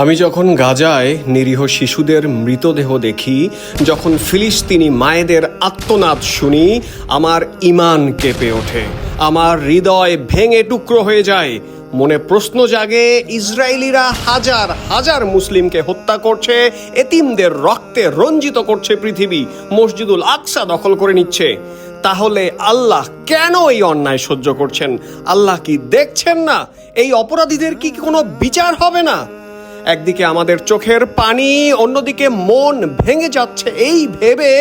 আমি যখন গাজায় নিরীহ শিশুদের মৃতদেহ দেখি, যখন ফিলিস্তিনি মায়েদের আর্তনাদ শুনি, আমার ঈমান কেঁপে ওঠে, আমার হৃদয় ভেঙে টুকরো হয়ে যায়। মনে প্রশ্ন জাগে, ইসরায়েলিরা হাজার হাজার মুসলিমকে হত্যা করছে, এতিমদের রক্তে রঞ্জিত করছে পৃথিবী, মসজিদুল আকসা দখল করে নিচ্ছে। তাহলে আল্লাহ কেন এই অন্যায় সহ্য করছেন? আল্লাহ কি দেখছেন না? এই অপরাধীদের কি কোনো বিচার হবে না? একদিকে আমাদের চোখের পানি, অন্যদিকে মন ভেঙে যাচ্ছে এই ভেবে,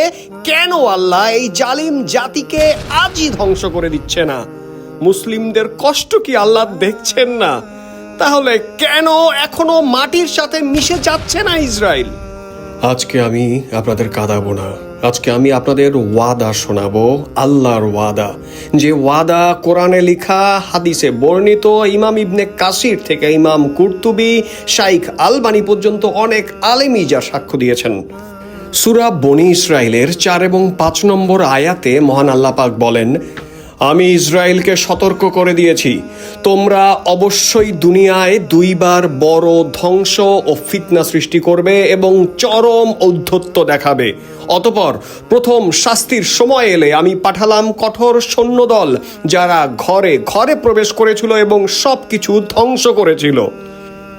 কেন আল্লাহ এই জালিম জাতিকে আজই ধ্বংস করে দিচ্ছে না? মুসলিমদের কষ্ট কি আল্লাহ দেখছেন না? তাহলে কেন এখনো মাটির সাথে মিশে যাচ্ছে না ইসরায়েল? আজকে আমি আপনাদের কাঁদাবো না, আজকে আমি আপনাদের ওয়াদা শোনাবো, আল্লাহর ওয়াদা, যে ওয়াদা কোরআনে লেখা, হাদিসে বর্ণিত, ইমাম ইবনে কাসির থেকে ইমাম কুরতুবী, শাইখ আলবানী পর্যন্ত অনেক আলেমী যা সাক্ষ্য দিয়েছেন। সূরা বনী ইসরাইলের 4 এবং 5 নম্বর আয়াতে মহান আল্লাহ পাক বলেন, আমি ইসরায়েলকে সতর্ক করে দিয়েছি, তোমরা অবশ্যই দুনিয়ায় দুইবার বড় ধ্বংস ও ফিতনা সৃষ্টি করবে এবং চরম ঔদ্ধত্য দেখাবে। অতঃপর প্রথম শাস্তির সময় এলে আমি পাঠালাম কঠোর সৈন্যদল, যারা ঘরে ঘরে প্রবেশ করেছিল এবং সব কিছু ধ্বংস করেছিল।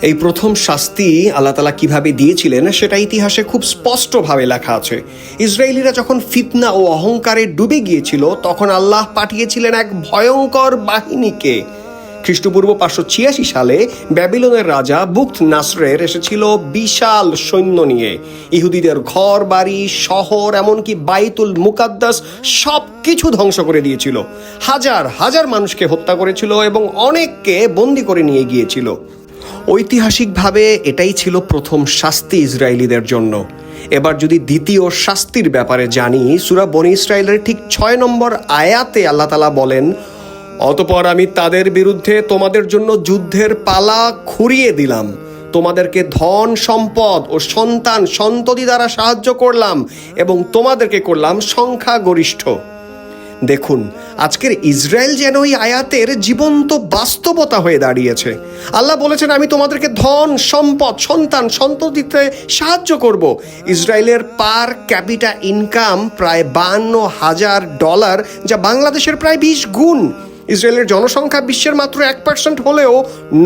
এই প্রথম শাস্তি আল্লাহ তাআলা কিভাবে দিয়েছিলেন সেটা ইতিহাসে খুব স্পষ্টভাবে লেখা আছে। ইসরায়েলিরা যখন ফিতনা ও অহংকারে ডুবে গিয়েছিল, তখন আল্লাহ পাঠিয়েছিলেন এক ভয়ঙ্কর বাহিনীকে। খ্রিস্টপূর্ব 586 সালে ব্যাবিলনের রাজা বুখত নাসরের এসেছিল বিশাল সৈন্য নিয়ে। ইহুদিদের ঘর বাড়ি, শহর, এমনকি বাইতুল মুকাদ্দাস সব কিছু ধ্বংস করে দিয়েছিল। হাজার হাজার মানুষকে হত্যা করেছিল এবং অনেককে বন্দী করে নিয়ে গিয়েছিল। ঐতিহাসিকভাবে এটাই ছিল প্রথম শাস্তি ইসরায়েলিদের জন্য। এবার যদি দ্বিতীয় শাস্তির ব্যাপারে জানি, সূরা বনী ইসরাইলের ঠিক 6 নম্বর আয়াতে আল্লাহ তাআলা বলেন, অতঃপর আমি তাদের বিরুদ্ধে তোমাদের জন্য যুদ্ধের পালা খুঁড়িয়ে দিলাম, তোমাদেরকে ধন সম্পদ ও সন্তান সন্ততি দ্বারা সাহায্য করলাম এবং তোমাদেরকে করলাম সংখ্যাগরিষ্ঠ। দেখুন, আজকের ইসরায়েল যেন ওই আয়াতের জীবন্ত বাস্তবতা হয়ে দাঁড়িয়েছে। আল্লাহ বলেছেন, আমি তোমাদেরকে ধন সম্পদ সন্তান সন্ততিতে সাহায্য করব। ইসরায়েলের পার ক্যাপিটা ইনকাম প্রায় $52,000, যা বাংলাদেশের প্রায় 20 গুণ। ইসরায়েলের জনসংখ্যা বিশ্বের মাত্র 1% হলেও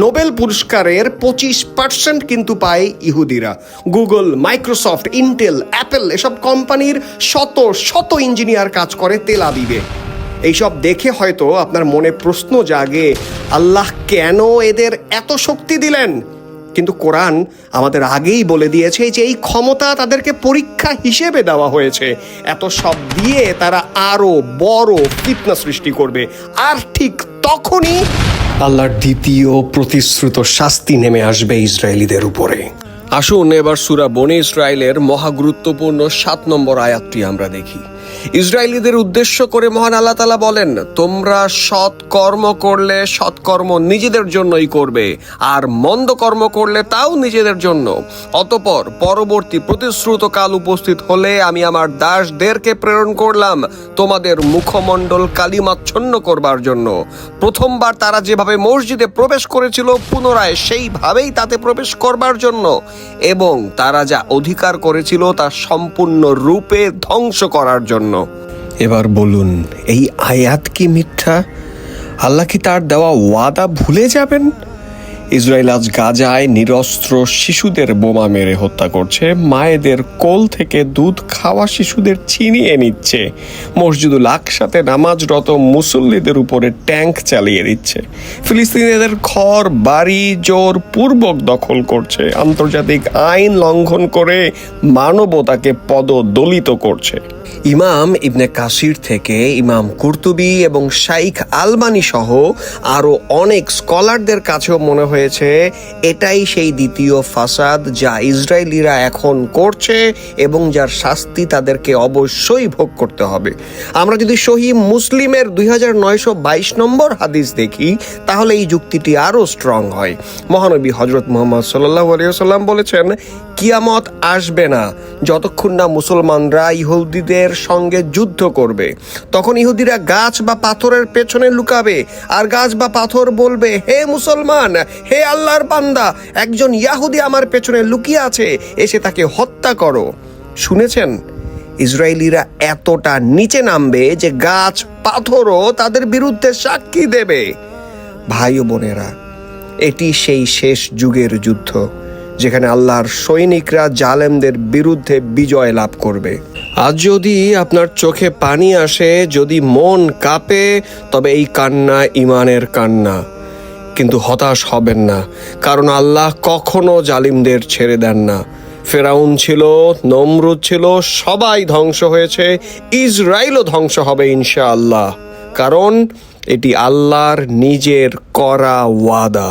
নোবেল পুরস্কারের 25% কিন্তু পায় ইহুদিরা। গুগল, মাইক্রোসফট, ইন্টেল, অ্যাপেল এসব কোম্পানির শত শত ইঞ্জিনিয়ার কাজ করে তেল আবিবে। এইসব দেখে হয়তো আপনার মনে প্রশ্ন জাগে, আল্লাহ কেন এদের এত শক্তি দিলেন? কিন্তু কোরআন আমাদের আগেই বলে দিয়েছে যে এই ক্ষমতা তাদেরকে পরীক্ষা হিসেবে দেওয়া হয়েছে। এত সব দিয়ে তারা আরো বড় ফিতনা সৃষ্টি করবে, আর ঠিক তখনই আল্লাহর দ্বিতীয় প্রতিশ্রুত শাস্তি নেমে আসবে ইসরায়েলিদের উপরে। আসুন এবার সূরা বনী ইসরাইলের মহাগুরুত্বপূর্ণ 7 নম্বর আয়াতটি আমরা দেখি। ইসরায়েলিদের উদ্দেশ্য করে মহান আল্লাহ তাআলা বলেন, তোমরা সৎ কর্ম করলে সৎকর্ম নিজেদের জন্যই করবে, আর মন্দ কর্ম করলে তাও নিজেদের জন্য। অতঃপর পরবর্তী প্রতিশ্রুত কাল উপস্থিত হলে আমি আমার দাসদেরকে প্রেরণ করলাম তোমাদের মুখমণ্ডল কালিমাচ্ছন্ন করবার জন্য। প্রথমবার তারা যেভাবে মসজিদে প্রবেশ করেছিল, পুনরায় সেইভাবেই তাতে প্রবেশ করবার জন্য, এবং তারা যা অধিকার করেছিল তা সম্পূর্ণ রূপে ধ্বংস করার জন্য। এবার বলুন, এই আয়াত কি মিথ্যা? আল্লাহ কি তার দেওয়া ওয়াদা ভুলে যাবেন? ইসরায়েল আজ গাজায় নিরস্ত্র শিশুদের বোমা মেরে হত্যা করছে, মায়েদের কোল থেকে দুধ খাওয়া শিশুদের ছিনিয়ে নিচ্ছে, মসজিদুল আকসাতে নামাজরত মুসল্লিদের উপরে ট্যাঙ্ক চালিয়ে দিচ্ছে, ফিলিস্তিনিদের ঘর বাড়ি জোরপূর্বক দখল করছে, আন্তর্জাতিক আইন লঙ্ঘন করে মানবতাকে পদদলিত করছে। ইমাম ইবনে কাসির থেকে ইমাম কুরতুবী এবং শাইখ আলবানী সহ আরও অনেক স্কলারদের কাছেও মনে হয়েছে এটাই সেই দ্বিতীয় ফাসাদ যা ইসরায়েলিরা এখন করছে এবং যার শাস্তি তাদেরকে অবশ্যই ভোগ করতে হবে। আমরা যদি সহিহ মুসলিমের 2922 নম্বর হাদিস দেখি, তাহলে এই যুক্তিটি আরও স্ট্রং হয়। মহানবী হযরত মুহাম্মদ সাল্লাল্লাহু আলাইহি ওয়াসাল্লাম বলেছেন, কিয়ামত আসবে না যতক্ষণ না মুসলমানরা ইহুদিদের সঙ্গে যুদ্ধ করবে। তখন ইহুদিরা গাছ বা পাথরের পেছনে লুকাবে, আর গাছ বা পাথর বলবে, হে মুসলমান, হে আল্লাহর বান্দা, একজন ইয়াহুদি আমার পেছনে লুকিয়ে আছে, এসে তাকে হত্যা করো। শুনেছেন, ইসরায়েলিরা এতটা নিচে নামবে যে গাছ পাথরও তাদের বিরুদ্ধে সাক্ষী দেবে। ভাই ও বোনেরা, এটি সেই শেষ যুগের যুদ্ধ, যেখানে আল্লাহর সৈনিকরা জালেমদের বিরুদ্ধে বিজয় লাভ করবে। আজ যদি আপনার চোখে পানি আসে, যদি মন কাঁপে, তবে এই কান্না ঈমানের কান্না। কিন্তু হতাশ হবেন না, কারণ আল্লাহ কখনো জালিমদের ছেড়ে দেন না। ফেরাউন ছিল, নমরুদ ছিল, সবাই ধ্বংস হয়েছে, ইসরায়েলও ধ্বংস হবে ইনশাআল্লাহ, কারণ এটি আল্লাহর নিজের করা ওয়াদা।